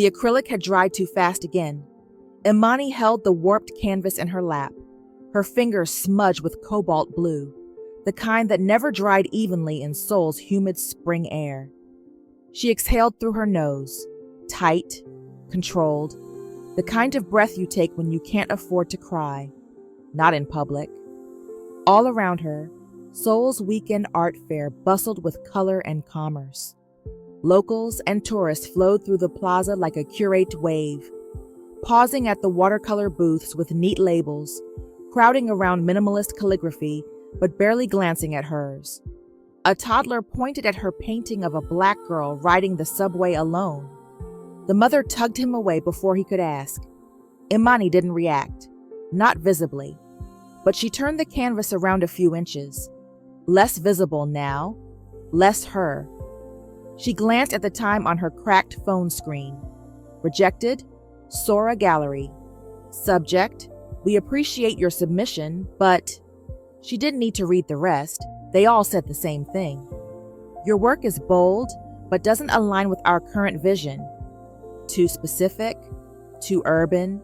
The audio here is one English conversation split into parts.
The acrylic had dried too fast again. Imani held the warped canvas in her lap, her fingers smudged with cobalt blue, the kind that never dried evenly in Seoul's humid spring air. She exhaled through her nose, tight, controlled, the kind of breath you take when you can't afford to cry, not in public. All around her, Seoul's weekend art fair bustled with color and commerce. Locals and tourists flowed through the plaza like a curate wave, pausing at the watercolor booths with neat labels, crowding around minimalist calligraphy, but barely glancing at hers. A toddler pointed at her painting of a black girl riding the subway alone. The mother tugged him away before he could ask. Imani didn't react, not visibly, but she turned the canvas around a few inches. Less visible now, less her. She glanced at the time on her cracked phone screen. Rejected, Sora Gallery. Subject, we appreciate your submission, but... She didn't need to read the rest. They all said the same thing. Your work is bold, but doesn't align with our current vision. Too specific, too urban,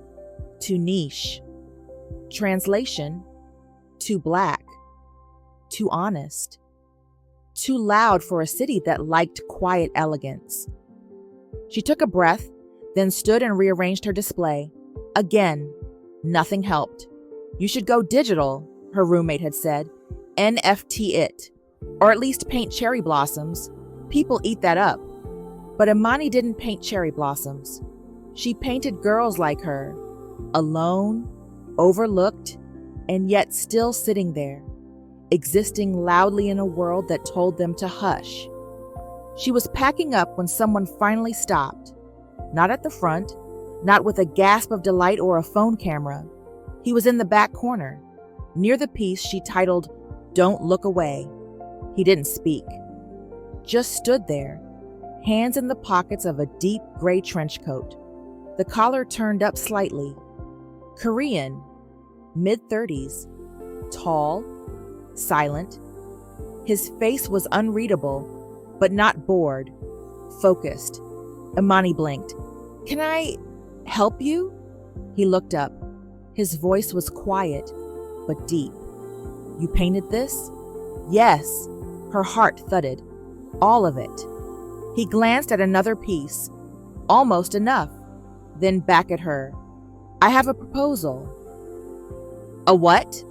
too niche. Translation, too black, too honest, too loud for a city that liked quiet elegance. She took a breath, then stood and rearranged her display. Again, nothing helped. You should go digital, her roommate had said. NFT it, or at least paint cherry blossoms. People eat that up. But Imani didn't paint cherry blossoms. She painted girls like her, alone, overlooked, and yet still sitting there, existing loudly in a world that told them to hush. She was packing up when someone finally stopped. Not at the front, not with a gasp of delight or a phone camera. He was in the back corner, near the piece she titled, "Don't Look Away." He didn't speak, just stood there, hands in the pockets of a deep gray trench coat, the collar turned up slightly. Korean, mid-30s, tall, silent. His face was unreadable, but not bored, focused. Imani blinked. "Can I help you?" He looked up. His voice was quiet, but deep. "You painted this?" "Yes." Her heart thudded. All of it. He glanced at another piece. Almost enough. Then back at her. "I have a proposal." "A what?"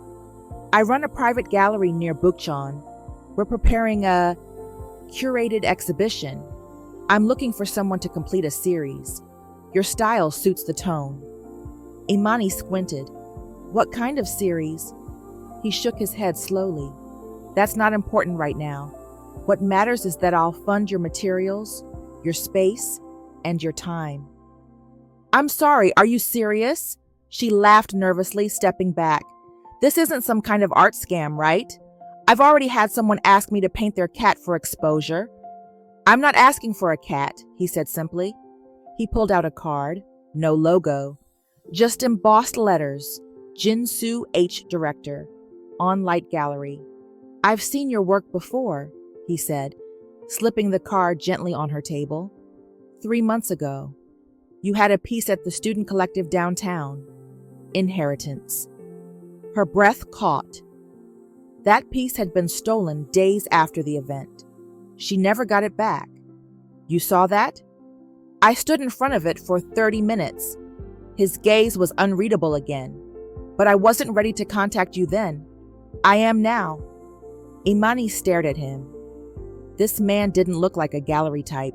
"I run a private gallery near Bukchon. We're preparing a curated exhibition. I'm looking for someone to complete a series. Your style suits the tone." Imani squinted. "What kind of series?" He shook his head slowly. "That's not important right now. What matters is that I'll fund your materials, your space, and your time." "I'm sorry, are you serious?" She laughed nervously, stepping back. "This isn't some kind of art scam, right? I've already had someone ask me to paint their cat for exposure." "I'm not asking for a cat," he said simply. He pulled out a card, no logo, just embossed letters, Jinsu H. Director, On Light Gallery. "I've seen your work before," he said, slipping the card gently on her table. 3 months ago. You had a piece at the student collective downtown. Inheritance." Her breath caught. That piece had been stolen days after the event. She never got it back. "You saw that?" "I stood in front of it for 30 minutes. His gaze was unreadable again. "But I wasn't ready to contact you then. I am now." Imani stared at him. This man didn't look like a gallery type.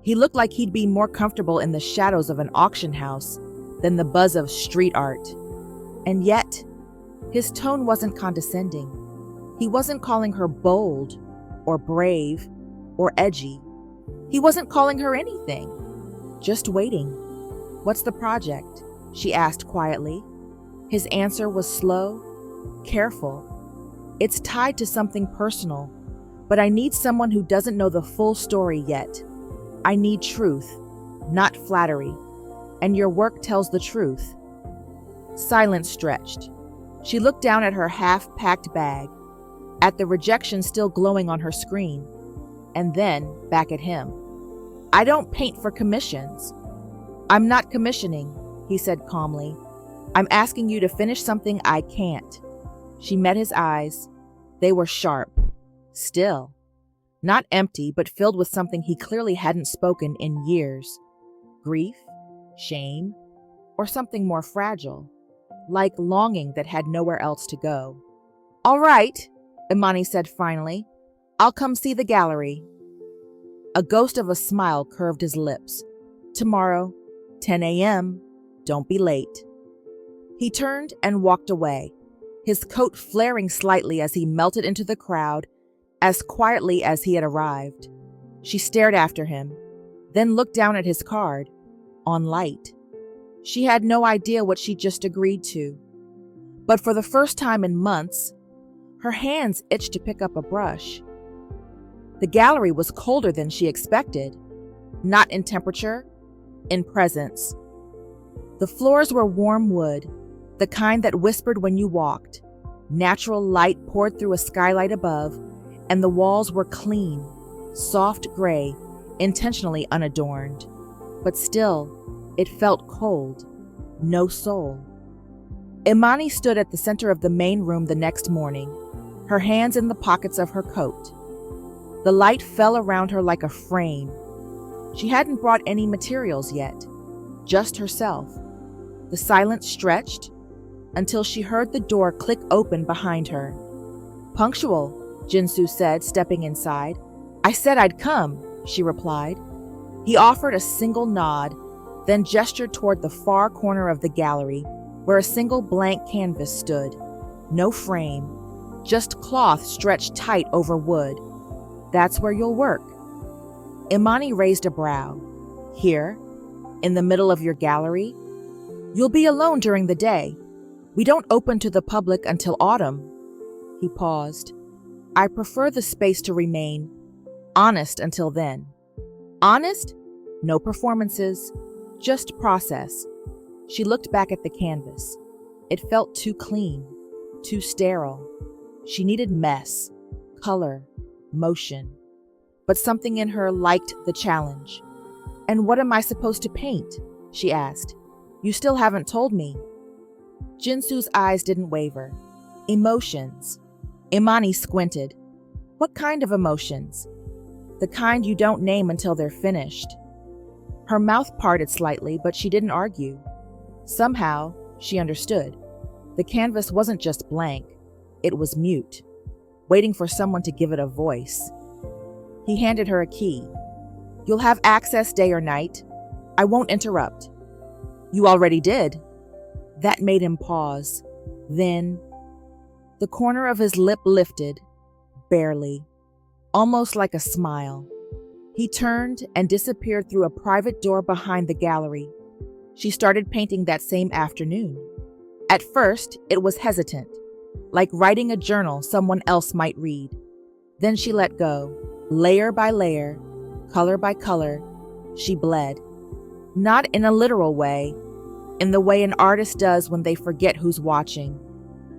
He looked like he'd be more comfortable in the shadows of an auction house than the buzz of street art. And yet, his tone wasn't condescending. He wasn't calling her bold, or brave, or edgy. He wasn't calling her anything. Just waiting. "What's the project?" she asked quietly. His answer was slow, careful. "It's tied to something personal, but I need someone who doesn't know the full story yet. I need truth, not flattery, and your work tells the truth." Silence stretched. She looked down at her half-packed bag, at the rejection still glowing on her screen, and then back at him. "I don't paint for commissions." I'm not commissioning, he said calmly. I'm asking you to finish something I can't. She met his eyes. They were sharp. Still. Not empty, but filled with something he clearly hadn't spoken in years. Grief, shame, or something more fragile, like longing that had nowhere else to go. All right, Imani said finally. I'll come see the gallery. A ghost of a smile curved his lips. Tomorrow, 10 a.m., don't be late. He turned and walked away, his coat flaring slightly as he melted into the crowd, as quietly as he had arrived. She stared after him, then looked down at his card, on light. She had no idea what she just agreed to. But for the first time in months, her hands itched to pick up a brush. The gallery was colder than she expected, not in temperature, in presence. The floors were warm wood, the kind that whispered when you walked. Natural light poured through a skylight above, and the walls were clean, soft gray, intentionally unadorned. But still, it felt cold, no soul. Imani stood at the center of the main room the next morning, her hands in the pockets of her coat. The light fell around her like a frame. She hadn't brought any materials yet, just herself. The silence stretched until she heard the door click open behind her. Punctual, Jinsu said, stepping inside. I said I'd come, she replied. He offered a single nod, then gestured toward the far corner of the gallery, where a single blank canvas stood. No frame, just cloth stretched tight over wood. That's where you'll work. Imani raised a brow. Here, in the middle of your gallery? You'll be alone during the day. We don't open to the public until autumn. He paused. I prefer the space to remain honest until then. Honest? No performances, just process. She looked back at the canvas. It felt too clean, too sterile. She needed mess, color, motion. But something in her liked the challenge. And what am I supposed to paint? She asked. You still haven't told me. Jinsu's eyes didn't waver. Emotions. Imani squinted. What kind of emotions? The kind you don't name until they're finished. Her mouth parted slightly, but she didn't argue. Somehow, she understood. The canvas wasn't just blank. It was mute, waiting for someone to give it a voice. He handed her a key. You'll have access day or night. I won't interrupt. You already did. That made him pause. Then, the corner of his lip lifted, barely, almost like a smile. He turned and disappeared through a private door behind the gallery. She started painting that same afternoon. At first, it was hesitant, like writing a journal someone else might read. Then she let go, layer by layer, color by color. She bled. Not in a literal way, in the way an artist does when they forget who's watching.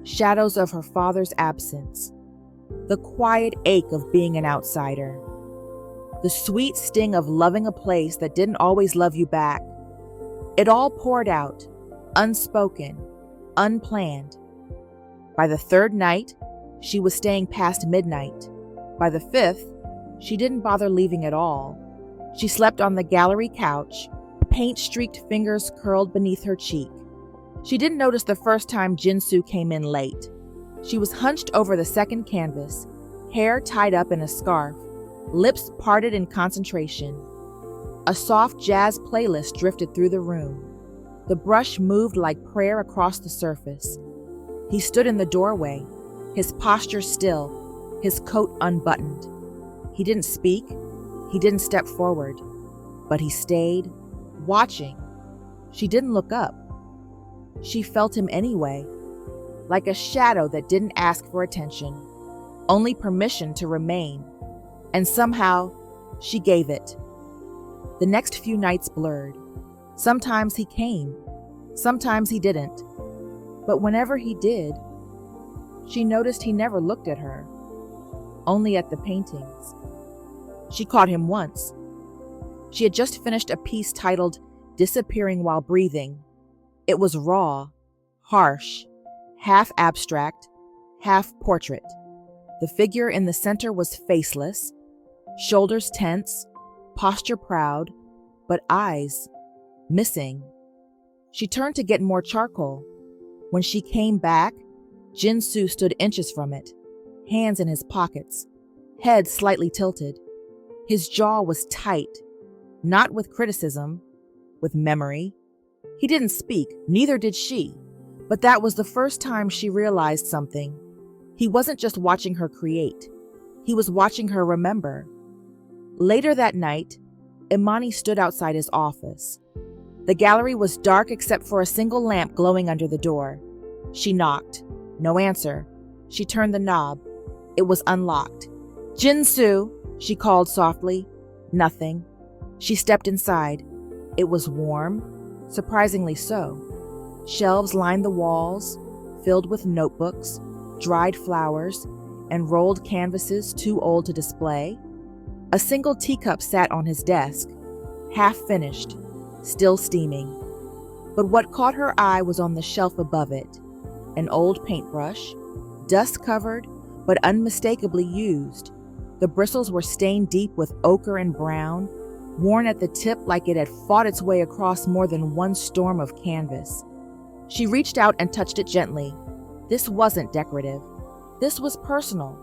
Shadows of her father's absence. The quiet ache of being an outsider. The sweet sting of loving a place that didn't always love you back. It all poured out, unspoken, unplanned. By the third night, she was staying past midnight. By the fifth, she didn't bother leaving at all. She slept on the gallery couch, paint-streaked fingers curled beneath her cheek. She didn't notice the first time Jinsu came in late. She was hunched over the second canvas, hair tied up in a scarf, lips parted in concentration. A soft jazz playlist drifted through the room. The brush moved like prayer across the surface. He stood in the doorway, his posture still, his coat unbuttoned. He didn't speak, he didn't step forward, but he stayed, watching. She didn't look up. She felt him anyway, like a shadow that didn't ask for attention, only permission to remain. And somehow, she gave it. The next few nights blurred. Sometimes he came, sometimes he didn't. But whenever he did, she noticed he never looked at her, only at the paintings. She caught him once. She had just finished a piece titled disappearing while breathing. It was raw, harsh, half abstract, half portrait. The figure in the center was faceless, shoulders tense, posture proud, but eyes missing. She turned to get more charcoal. When she came back, Jin-soo stood inches from it, hands in his pockets, head slightly tilted. His jaw was tight, not with criticism, with memory. He didn't speak, neither did she, but that was the first time she realized something. He wasn't just watching her create, he was watching her remember. Later that night, Imani stood outside his office. The gallery was dark except for a single lamp glowing under the door. She knocked. No answer. She turned the knob. It was unlocked. "Jin-soo," she called softly. Nothing. She stepped inside. It was warm, surprisingly so. Shelves lined the walls, filled with notebooks, dried flowers, and rolled canvases too old to display. A single teacup sat on his desk, half finished, still steaming. But what caught her eye was on the shelf above it. An old paintbrush, dust-covered but unmistakably used. The bristles were stained deep with ochre and brown, worn at the tip like it had fought its way across more than one storm of canvas. She reached out and touched it gently. This wasn't decorative. This was personal.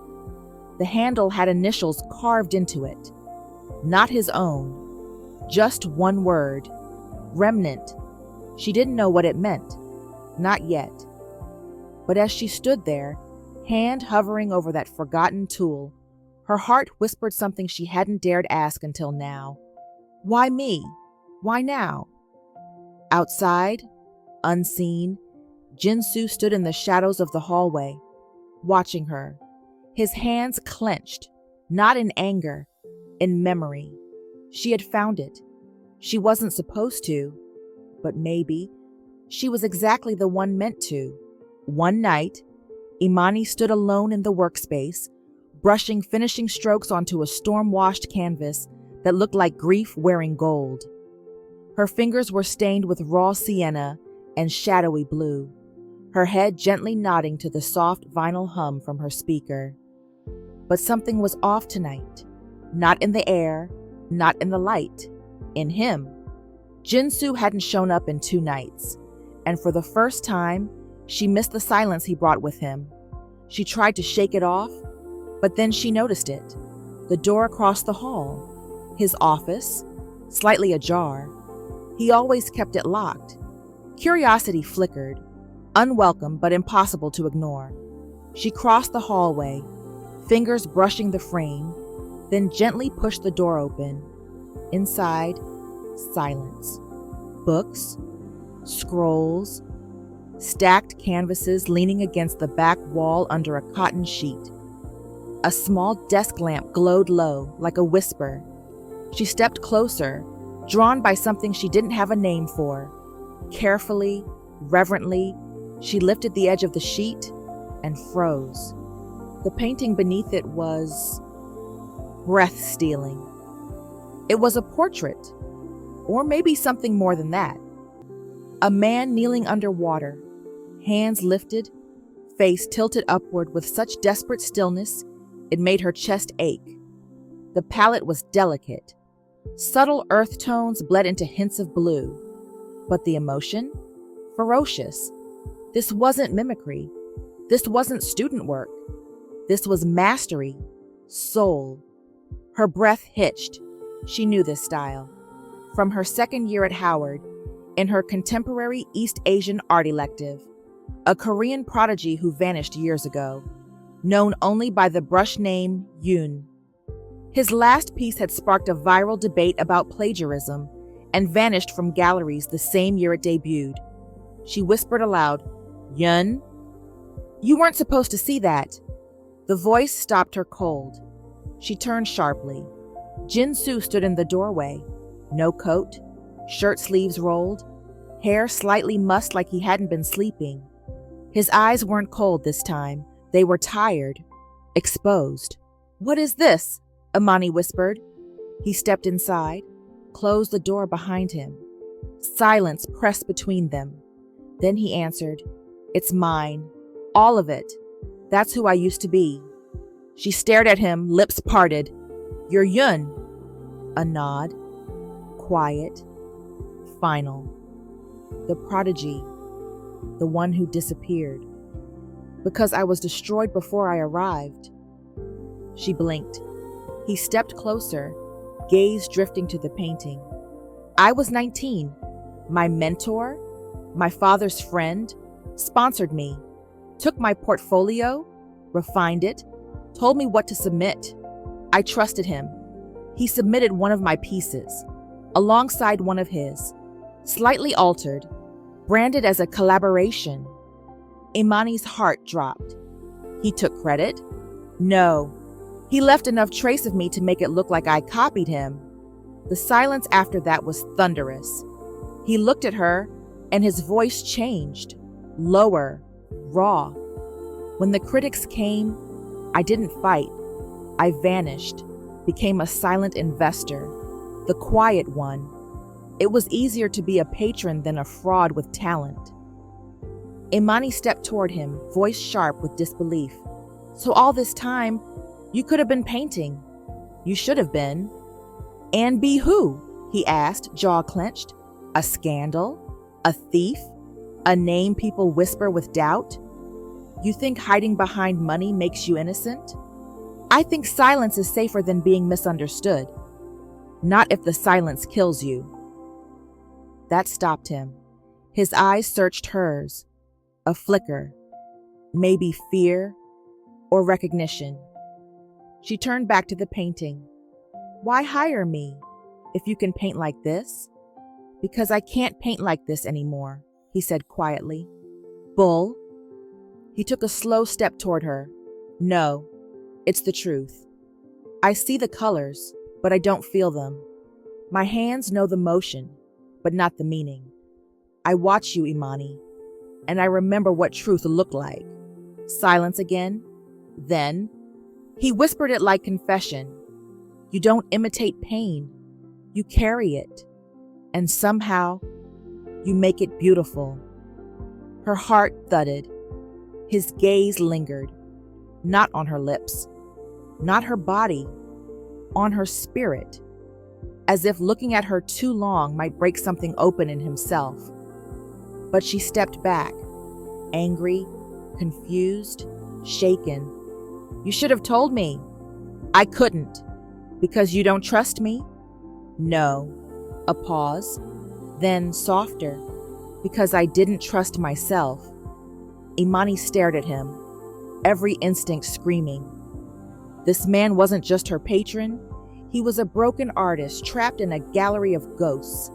The handle had initials carved into it. Not his own. Just one word. Remnant. She didn't know what it meant. Not yet. But as she stood there, hand hovering over that forgotten tool, her heart whispered something she hadn't dared ask until now. Why me? Why now? Outside, unseen, Jin-soo stood in the shadows of the hallway, watching her. His hands clenched, not in anger, in memory. She had found it. She wasn't supposed to, but maybe she was exactly the one meant to. One night, Imani stood alone in the workspace, brushing finishing strokes onto a storm-washed canvas that looked like grief wearing gold. Her fingers were stained with raw sienna and shadowy blue, her head gently nodding to the soft vinyl hum from her speaker. But something was off tonight. Not in the air, not in the light, in him. Jin-soo hadn't shown up in 2 nights, and for the first time, she missed the silence he brought with him. She tried to shake it off, but then she noticed it. The door across the hall. His office, slightly ajar. He always kept it locked. Curiosity flickered, unwelcome but impossible to ignore. She crossed the hallway, fingers brushing the frame, then gently pushed the door open. Inside, silence. Books, scrolls, stacked canvases leaning against the back wall under a cotton sheet. A small desk lamp glowed low, like a whisper. She stepped closer, drawn by something she didn't have a name for. Carefully, reverently, she lifted the edge of the sheet and froze. The painting beneath it was breath-stealing. It was a portrait, or maybe something more than that. A man kneeling underwater, hands lifted, face tilted upward with such desperate stillness it made her chest ache. The palette was delicate. Subtle earth tones bled into hints of blue. But the emotion? Ferocious. This wasn't mimicry. This wasn't student work. This was mastery. Soul. Her breath hitched. She knew this style. From her second year at Howard, in her contemporary East Asian art elective, a Korean prodigy who vanished years ago, known only by the brush name Yoon. His last piece had sparked a viral debate about plagiarism and vanished from galleries the same year it debuted. She whispered aloud, "Yoon? You weren't supposed to see that." The voice stopped her cold. She turned sharply. Jin-soo stood in the doorway. No coat, shirt sleeves rolled, hair slightly mussed like he hadn't been sleeping. His eyes weren't cold this time. They were tired, exposed. "What is this?" Imani whispered. He stepped inside, closed the door behind him. Silence pressed between them. Then he answered, "It's mine. All of it. That's who I used to be." She stared at him, lips parted. "You're Yun." A nod. Quiet. Final. The prodigy. The one who disappeared. Because I was destroyed before I arrived. She blinked. He stepped closer, gaze drifting to the painting. I was 19. My mentor, my father's friend, sponsored me, took my portfolio, refined it, told me what to submit. I trusted him. He submitted one of my pieces, alongside one of his, slightly altered, branded as a collaboration. Imani's heart dropped. He took credit? No. He left enough trace of me to make it look like I copied him. The silence after that was thunderous. He looked at her, and his voice changed, lower, raw. When the critics came, I didn't fight. I vanished, became a silent investor, the quiet one. It was easier to be a patron than a fraud with talent. Imani stepped toward him, voice sharp with disbelief. "So all this time, you could have been painting. You should have been." "And be who?" he asked, jaw clenched. "A scandal? A thief? A name people whisper with doubt? You think hiding behind money makes you innocent? I think silence is safer than being misunderstood. Not if the silence kills you." That stopped him. His eyes searched hers. A flicker. Maybe fear or recognition. She turned back to the painting. "Why hire me if you can paint like this?" "Because I can't paint like this anymore," he said quietly. "Bull." He took a slow step toward her. "No, it's the truth. I see the colors, but I don't feel them. My hands know the motion, but not the meaning. I watch you, Imani, and I remember what truth looked like." Silence again. Then, he whispered it like confession. "You don't imitate pain. You carry it. And somehow, you make it beautiful." Her heart thudded. His gaze lingered, not on her lips, not her body, on her spirit, as if looking at her too long might break something open in himself. But she stepped back, angry, confused, shaken. "You should have told me." "I couldn't." "Because you don't trust me?" "No." A pause. Then softer. "Because I didn't trust myself." Imani stared at him, every instinct screaming. This man wasn't just her patron. He was a broken artist trapped in a gallery of ghosts.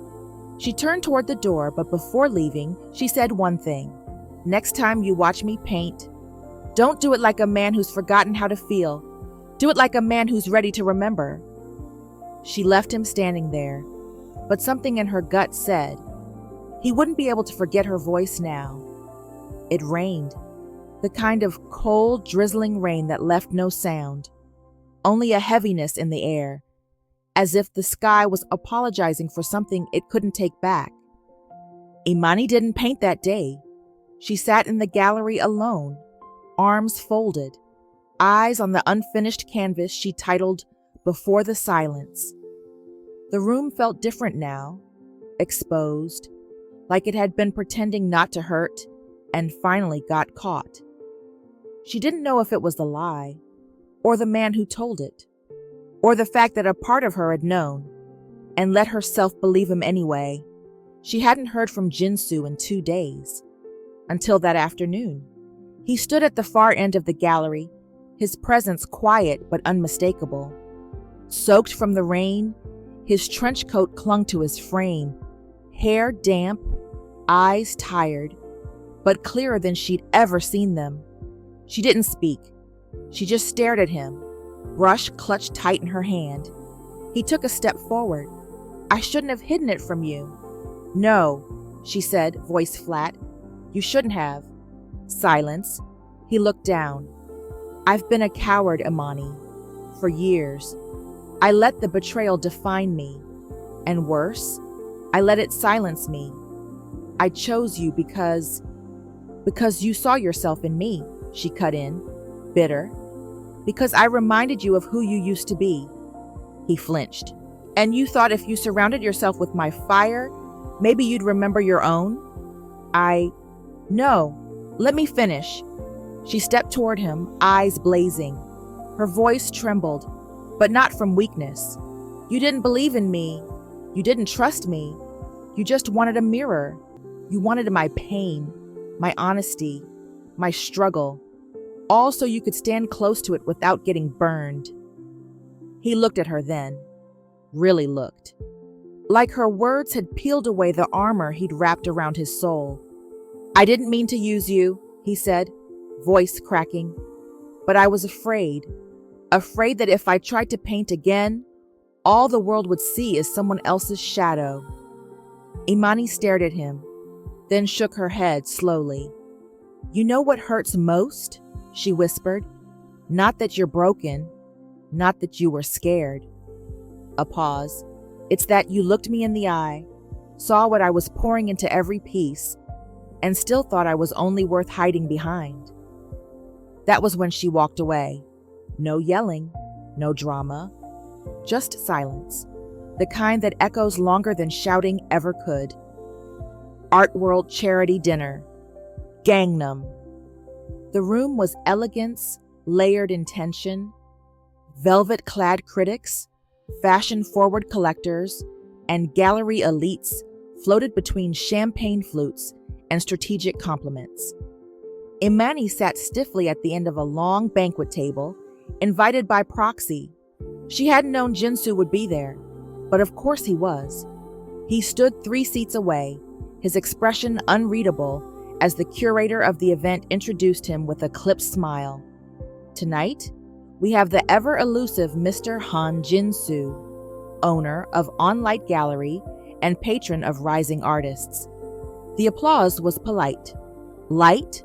She turned toward the door, but before leaving, she said one thing. "Next time you watch me paint, don't do it like a man who's forgotten how to feel. Do it like a man who's ready to remember." She left him standing there, but something in her gut said he wouldn't be able to forget her voice now. It rained, the kind of cold, drizzling rain that left no sound, only a heaviness in the air, as if the sky was apologizing for something it couldn't take back. Imani didn't paint that day. She sat in the gallery alone, arms folded, eyes on the unfinished canvas she titled "Before the Silence." The room felt different now, exposed, like it had been pretending not to hurt and finally got caught. She didn't know if it was the lie, or the man who told it, or the fact that a part of her had known and let herself believe him anyway. She hadn't heard from Jinsu in 2 days, until that afternoon. He stood at the far end of the gallery, his presence quiet but unmistakable. Soaked from the rain, his trench coat clung to his frame, hair damp, eyes tired, but clearer than she'd ever seen them. She didn't speak. She just stared at him, brush clutched tight in her hand. He took a step forward. "I shouldn't have hidden it from you." "No," she said, voice flat. "You shouldn't have." Silence. He looked down. "I've been a coward, Imani, for years. I let the betrayal define me. And worse, I let it silence me. I chose you because you saw yourself in me," she cut in, bitter. "Because I reminded you of who you used to be." He flinched. "And you thought if you surrounded yourself with my fire, maybe you'd remember your own?" No, let me finish." She stepped toward him, eyes blazing. Her voice trembled, but not from weakness. "You didn't believe in me. You didn't trust me. You just wanted a mirror. You wanted my pain, my honesty, my struggle, all so you could stand close to it without getting burned." He looked at her then, really looked. Like her words had peeled away the armor he'd wrapped around his soul. "I didn't mean to use you," he said, voice cracking. "But I was afraid that if I tried to paint again, all the world would see is someone else's shadow." Imani stared at him, then shook her head slowly. "You know what hurts most?" she whispered. "Not that you're broken, not that you were scared." A pause. "It's that you looked me in the eye, saw what I was pouring into every piece, and still thought I was only worth hiding behind." That was when she walked away. No yelling, no drama, just silence, the kind that echoes longer than shouting ever could. Art World charity dinner. Gangnam. The room was elegance, layered intention, velvet-clad critics, fashion-forward collectors, and gallery elites floated between champagne flutes and strategic compliments. Imani sat stiffly at the end of a long banquet table, invited by proxy. She hadn't known Jinsu would be there, but of course he was. He stood 3 seats away, his expression unreadable as the curator of the event introduced him with a clipped smile. "Tonight, we have the ever-elusive Mr. Han Jinsu, owner of On-Light Gallery and patron of rising artists." The applause was polite. Light,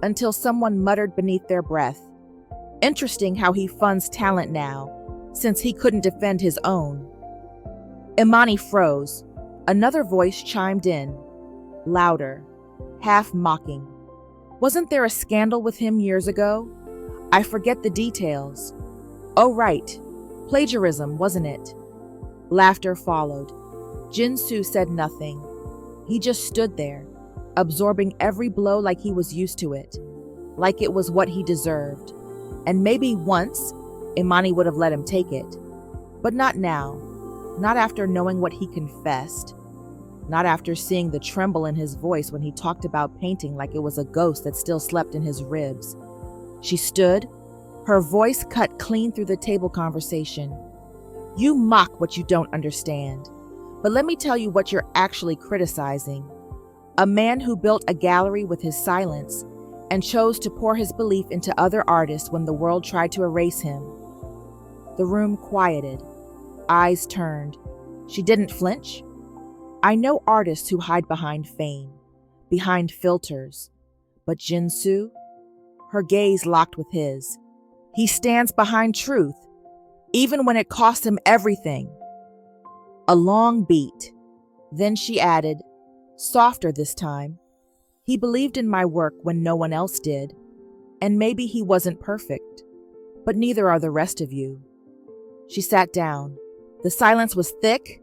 until someone muttered beneath their breath, "Interesting how he funds talent now, since he couldn't defend his own." Imani froze. Another voice chimed in, louder, half mocking. "Wasn't there a scandal with him years ago? I forget the details." "Oh right, plagiarism, wasn't it?" Laughter followed. Jinsu said nothing. He just stood there, absorbing every blow like he was used to it, like it was what he deserved. And maybe once, Imani would have let him take it. But not now, not after knowing what he confessed, not after seeing the tremble in his voice when he talked about painting like it was a ghost that still slept in his ribs. She stood, her voice cut clean through the table conversation. "You mock what you don't understand. But let me tell you what you're actually criticizing. A man who built a gallery with his silence and chose to pour his belief into other artists when the world tried to erase him." The room quieted. Eyes turned. She didn't flinch. "I know artists who hide behind fame, behind filters. But Jinsu?" Her gaze locked with his. "He stands behind truth, even when it costs him everything." A long beat. Then she added, softer this time, "He believed in my work when no one else did. And maybe he wasn't perfect, but neither are the rest of you." She sat down. The silence was thick,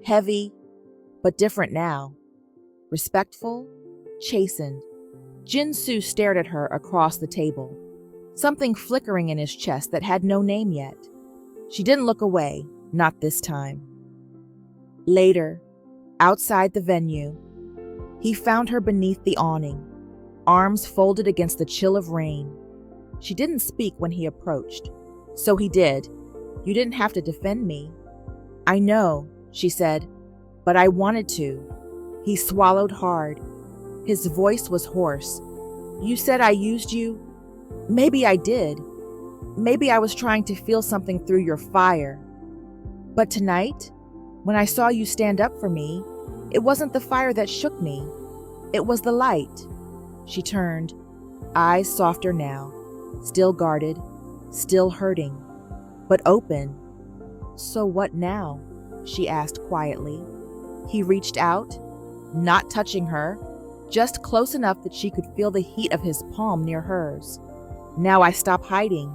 heavy, but different now. Respectful, chastened. Jinsu stared at her across the table, something flickering in his chest that had no name yet. She didn't look away, not this time. Later, outside the venue, he found her beneath the awning, arms folded against the chill of rain. She didn't speak when he approached, so he did. "You didn't have to defend me." "I know," she said, "but I wanted to." He swallowed hard. His voice was hoarse. "You said I used you. Maybe I did. Maybe I was trying to feel something through your fire. But tonight, when I saw you stand up for me, it wasn't the fire that shook me. It was the light." She turned, eyes softer now, still guarded, still hurting, but open. "So what now?" she asked quietly. He reached out, not touching her, just close enough that she could feel the heat of his palm near hers. Now I stop hiding.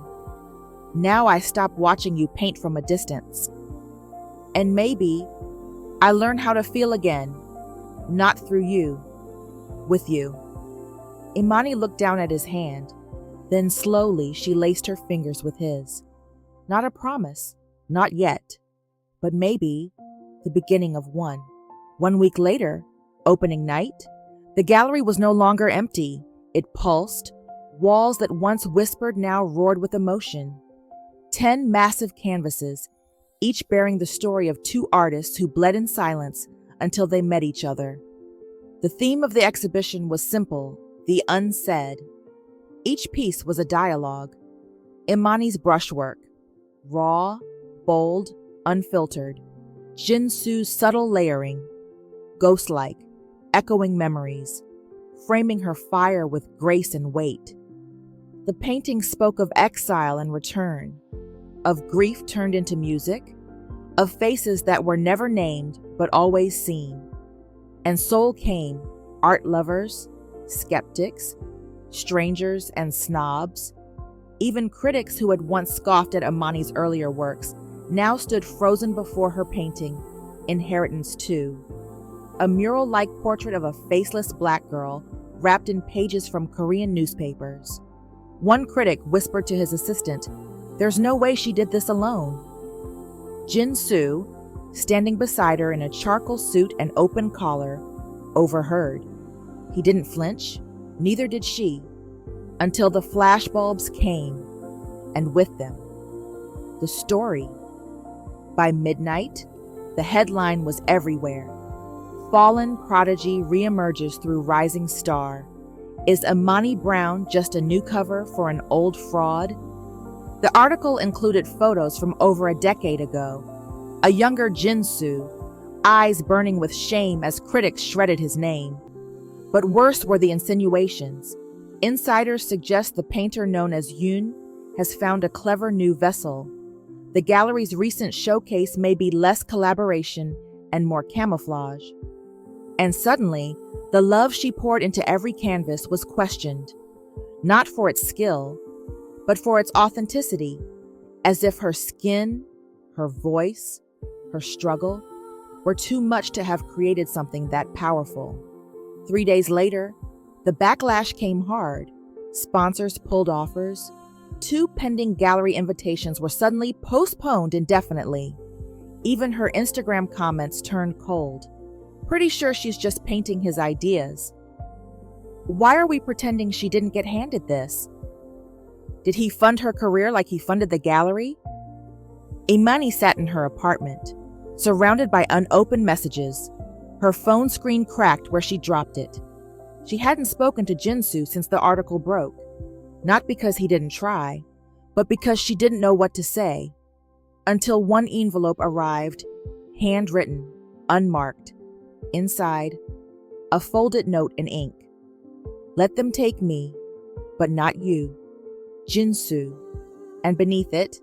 Now I stop watching you paint from a distance. And maybe I learn how to feel again, not through you, with you. Imani looked down at his hand. Then slowly she laced her fingers with his. Not a promise, not yet, but maybe the beginning of one. 1 week later, opening night, the gallery was no longer empty. It pulsed. Walls that once whispered now roared with emotion. 10 massive canvases, each bearing the story of 2 artists who bled in silence until they met each other. The theme of the exhibition was simple, the unsaid. Each piece was a dialogue. Imani's brushwork, raw, bold, unfiltered. Jinsu's subtle layering, ghost-like, echoing memories, framing her fire with grace and weight. The painting spoke of exile and return, of grief turned into music, of faces that were never named but always seen. And Seoul came, art lovers, skeptics, strangers and snobs. Even critics who had once scoffed at Imani's earlier works now stood frozen before her painting, Inheritance 2, a mural-like portrait of a faceless black girl wrapped in pages from Korean newspapers. One critic whispered to his assistant, "There's no way she did this alone." Jinsu, standing beside her in a charcoal suit and open collar, overheard. He didn't flinch, neither did she, until the flashbulbs came, and with them, the story. By midnight, the headline was everywhere. Fallen prodigy reemerges through rising star. Is Imani Brown just a new cover for an old fraud? The article included photos from over a decade ago. A younger Jinsu, eyes burning with shame as critics shredded his name. But worse were the insinuations. Insiders suggest the painter known as Yoon has found a clever new vessel. The gallery's recent showcase may be less collaboration and more camouflage. And suddenly, the love she poured into every canvas was questioned, not for its skill, but for its authenticity, as if her skin, her voice, her struggle were too much to have created something that powerful. 3 days later, the backlash came hard. Sponsors pulled offers. 2 pending gallery invitations were suddenly postponed indefinitely. Even her Instagram comments turned cold. Pretty sure she's just painting his ideas. Why are we pretending she didn't get handed this? Did he fund her career like he funded the gallery? Imani sat in her apartment, surrounded by unopened messages. Her phone screen cracked where she dropped it. She hadn't spoken to Jinsu since the article broke. Not because he didn't try, but because she didn't know what to say. Until one envelope arrived, handwritten, unmarked. Inside, a folded note in ink. Let them take me, but not you. Jinsu. And beneath it,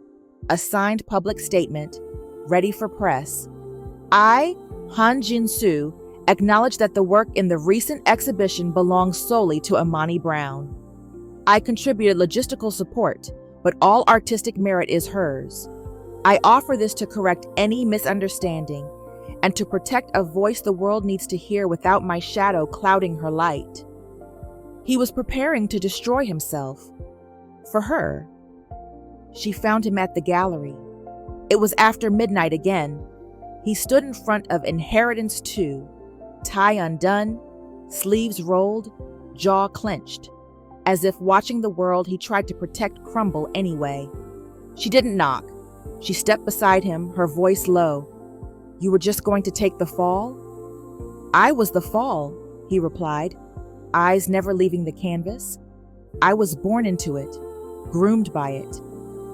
a signed public statement, ready for press. I, Han Jinsu, acknowledge that the work in the recent exhibition belongs solely to Imani Brown. I contributed logistical support, but all artistic merit is hers. I offer this to correct any misunderstanding and to protect a voice the world needs to hear without my shadow clouding her light. He was preparing to destroy himself. For her. She found him at the gallery. It was after midnight again. He stood in front of Inheritance 2, tie undone, sleeves rolled, jaw clenched. As if watching the world he tried to protect crumble anyway. She didn't knock. She stepped beside him, her voice low. You were just going to take the fall? I was the fall, he replied, eyes never leaving the canvas. I was born into it, groomed by it,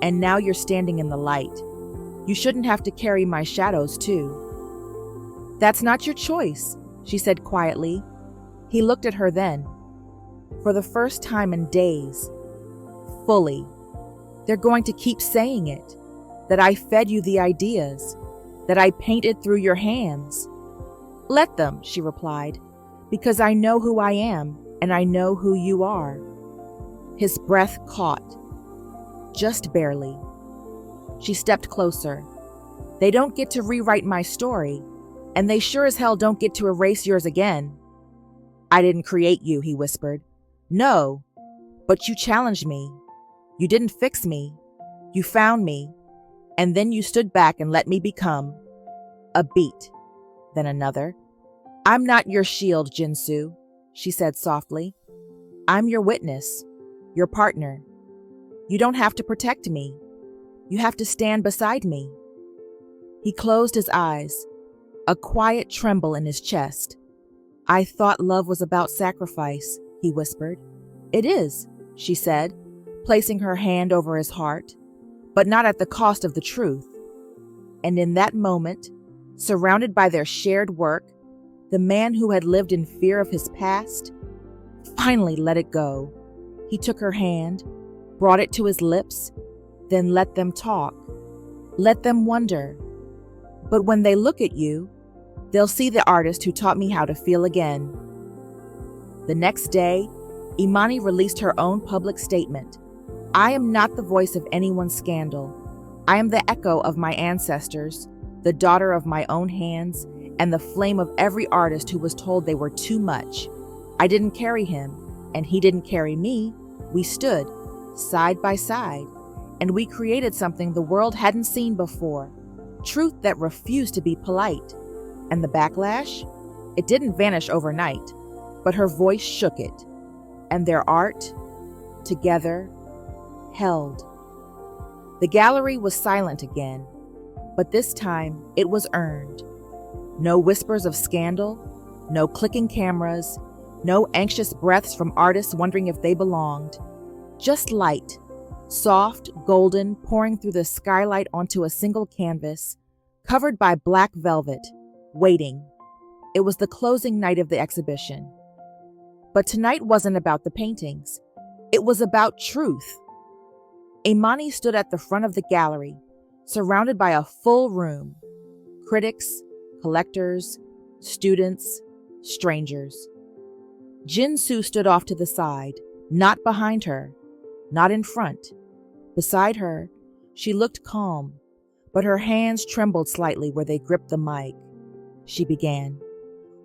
and now you're standing in the light. You shouldn't have to carry my shadows too. That's not your choice, she said quietly. He looked at her then. For the first time in days. Fully. They're going to keep saying it. That I fed you the ideas. That I painted through your hands. Let them, she replied, because I know who I am and I know who you are. His breath caught, just barely. She stepped closer. They don't get to rewrite my story, and they sure as hell don't get to erase yours again. I didn't create you, he whispered. No, but you challenged me. You didn't fix me. You found me, and then you stood back and let me become a beat, then another. I'm not your shield, Jinsu, she said softly. I'm your witness, your partner. You don't have to protect me. You have to stand beside me. He closed his eyes, a quiet tremble in his chest. I thought love was about sacrifice, he whispered. It is, she said, placing her hand over his heart, but not at the cost of the truth. And in that moment, surrounded by their shared work, the man who had lived in fear of his past finally let it go. He took her hand, brought it to his lips, then let them talk. Let them wonder. But when they look at you, they'll see the artist who taught me how to feel again. The next day, Imani released her own public statement. I am not the voice of anyone's scandal. I am the echo of my ancestors, the daughter of my own hands, and the flame of every artist who was told they were too much. I didn't carry him, and he didn't carry me. We stood, side by side, and we created something the world hadn't seen before. Truth that refused to be polite. And the backlash? It didn't vanish overnight, but her voice shook it. And their art, together, held. The gallery was silent again, but this time it was earned. No whispers of scandal, no clicking cameras, no anxious breaths from artists wondering if they belonged. Just light, soft, golden, pouring through the skylight onto a single canvas, covered by black velvet, waiting. It was the closing night of the exhibition. But tonight wasn't about the paintings. It was about truth. Imani stood at the front of the gallery, surrounded by a full room. Critics, collectors, students, strangers. Jinsu stood off to the side, not behind her, not in front. Beside her, she looked calm, but her hands trembled slightly where they gripped the mic. She began.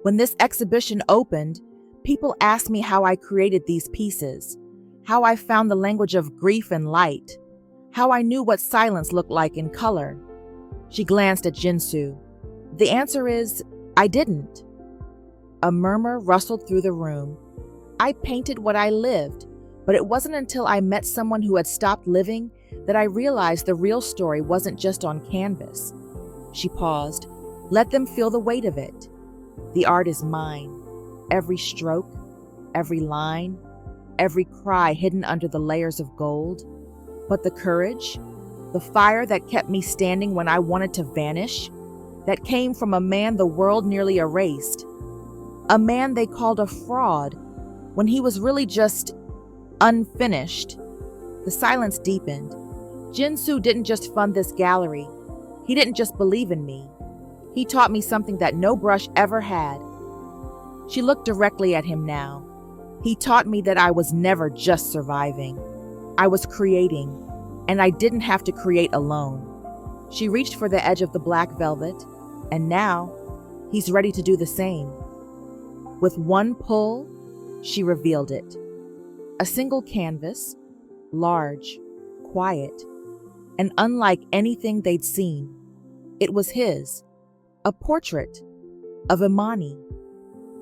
When this exhibition opened, people asked me how I created these pieces, how I found the language of grief and light, how I knew what silence looked like in color. She glanced at Jinsu. The answer is, I didn't. A murmur rustled through the room. I painted what I lived, but it wasn't until I met someone who had stopped living that I realized the real story wasn't just on canvas. She paused. Let them feel the weight of it. The art is mine. Every stroke, every line, every cry hidden under the layers of gold. But the courage, the fire that kept me standing when I wanted to vanish, that came from a man the world nearly erased. A man they called a fraud when he was really just unfinished. The silence deepened. Jinsu didn't just fund this gallery. He didn't just believe in me. He taught me something that no brush ever had. She looked directly at him now. He taught me that I was never just surviving. I was creating, and I didn't have to create alone. She reached for the edge of the black velvet, and now he's ready to do the same. With one pull, she revealed it. A single canvas, large, quiet, and unlike anything they'd seen. It was his, a portrait of Imani,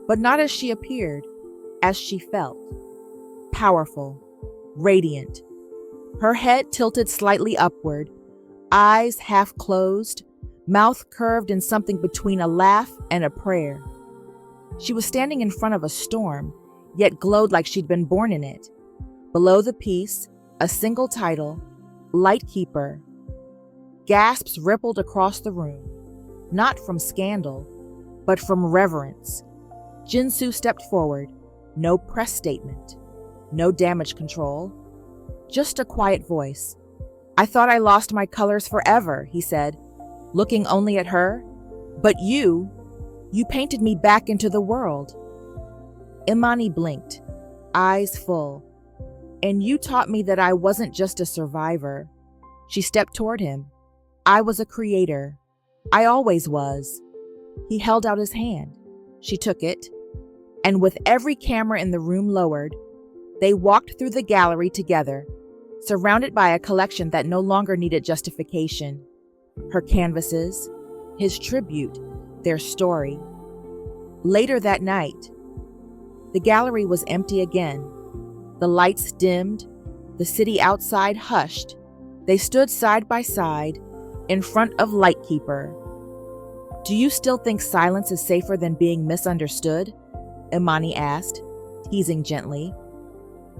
but not as she appeared, as she felt. Powerful, radiant. Her head tilted slightly upward, eyes half closed, mouth curved in something between a laugh and a prayer. She was standing in front of a storm, yet glowed like she'd been born in it. Below the piece, a single title, Lightkeeper. Gasps rippled across the room, not from scandal, but from reverence. Jinsu stepped forward, no press statement, no damage control, just a quiet voice. I thought I lost my colors forever, he said, looking only at her. But you You painted me back into the world. Imani blinked, eyes full. And you taught me that I wasn't just a survivor. She stepped toward him. I was a creator. I always was. He held out his hand. She took it. And with every camera in the room lowered, they walked through the gallery together, surrounded by a collection that no longer needed justification. Her canvases, his tribute, their story. Later that night, the gallery was empty again. The lights dimmed, the city outside hushed. They stood side by side in front of Lightkeeper. Do you still think silence is safer than being misunderstood? Imani asked, teasing gently.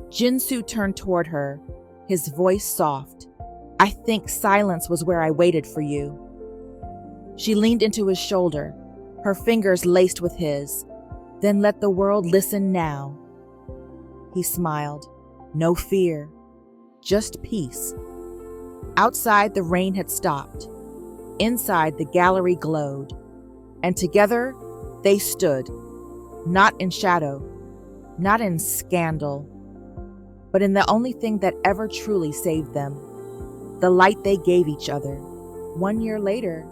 Jinsu turned toward her, his voice soft. I think silence was where I waited for you. She leaned into his shoulder, her fingers laced with his. Then let the world listen now. He smiled. No fear, just peace. Outside, the rain had stopped. Inside, the gallery glowed. And together, they stood, not in shadow, not in scandal, but in the only thing that ever truly saved them, the light they gave each other. 1 year later,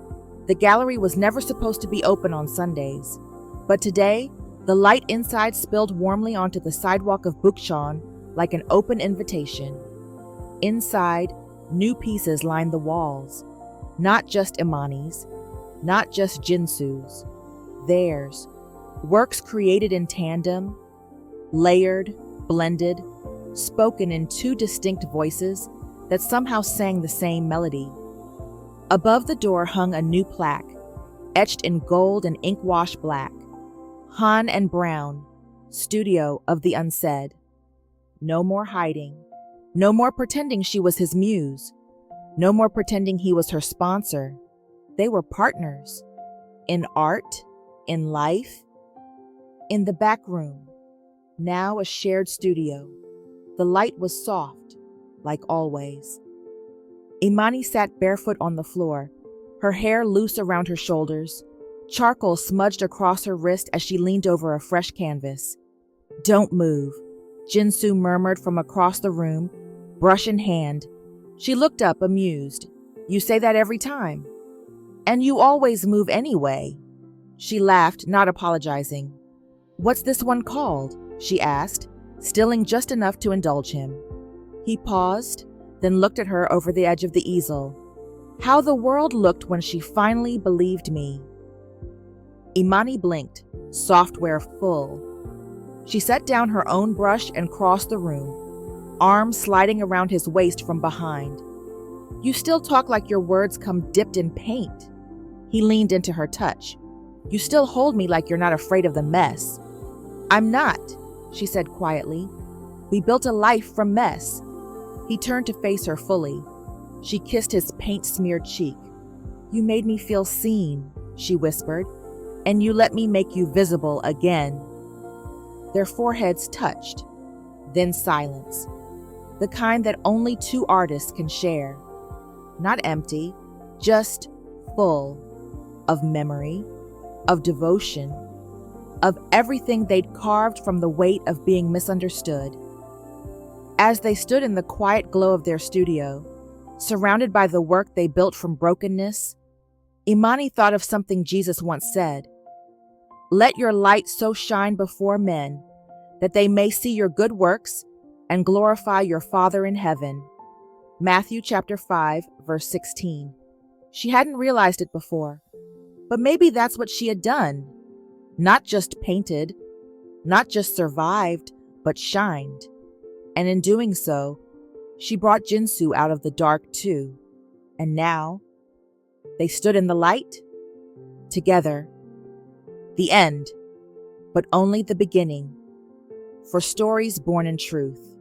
the gallery was never supposed to be open on Sundays, but today, the light inside spilled warmly onto the sidewalk of Bukchon like an open invitation. Inside, new pieces lined the walls, not just Imani's, not just Jinsu's, theirs. Works created in tandem, layered, blended, spoken in two distinct voices that somehow sang the same melody. Above the door hung a new plaque, etched in gold and ink-wash black. Han and Brown, Studio of the Unsaid. No more hiding. No more pretending she was his muse. No more pretending he was her sponsor. They were partners. In art, in life. In the back room, now a shared studio. The light was soft, like always. Imani sat barefoot on the floor, her hair loose around her shoulders, charcoal smudged across her wrist as she leaned over a fresh canvas. Don't move, Jinsu murmured from across the room, brush in hand. She looked up, amused. You say that every time. And you always move anyway. She laughed, not apologizing. What's this one called? She asked, stilling just enough to indulge him. He paused, then looked at her over the edge of the easel. How the world looked when she finally believed me. Imani blinked, software full. She set down her own brush and crossed the room, arms sliding around his waist from behind. You still talk like your words come dipped in paint. He leaned into her touch. You still hold me like you're not afraid of the mess. I'm not, she said quietly. We built a life from mess. He turned to face her fully. She kissed his paint-smeared cheek. You made me feel seen, she whispered, and you let me make you visible again. Their foreheads touched, then silence, the kind that only two artists can share. Not empty, just full of memory, of devotion, of everything they'd carved from the weight of being misunderstood. As they stood in the quiet glow of their studio, surrounded by the work they built from brokenness, Imani thought of something Jesus once said. Let your light so shine before men that they may see your good works and glorify your Father in heaven. Matthew chapter 5, verse 16. She hadn't realized it before, but maybe that's what she had done. Not just painted, not just survived, but shined. And in doing so, she brought Jinsu out of the dark too. And now, they stood in the light, together. The end, but only the beginning, for stories born in truth.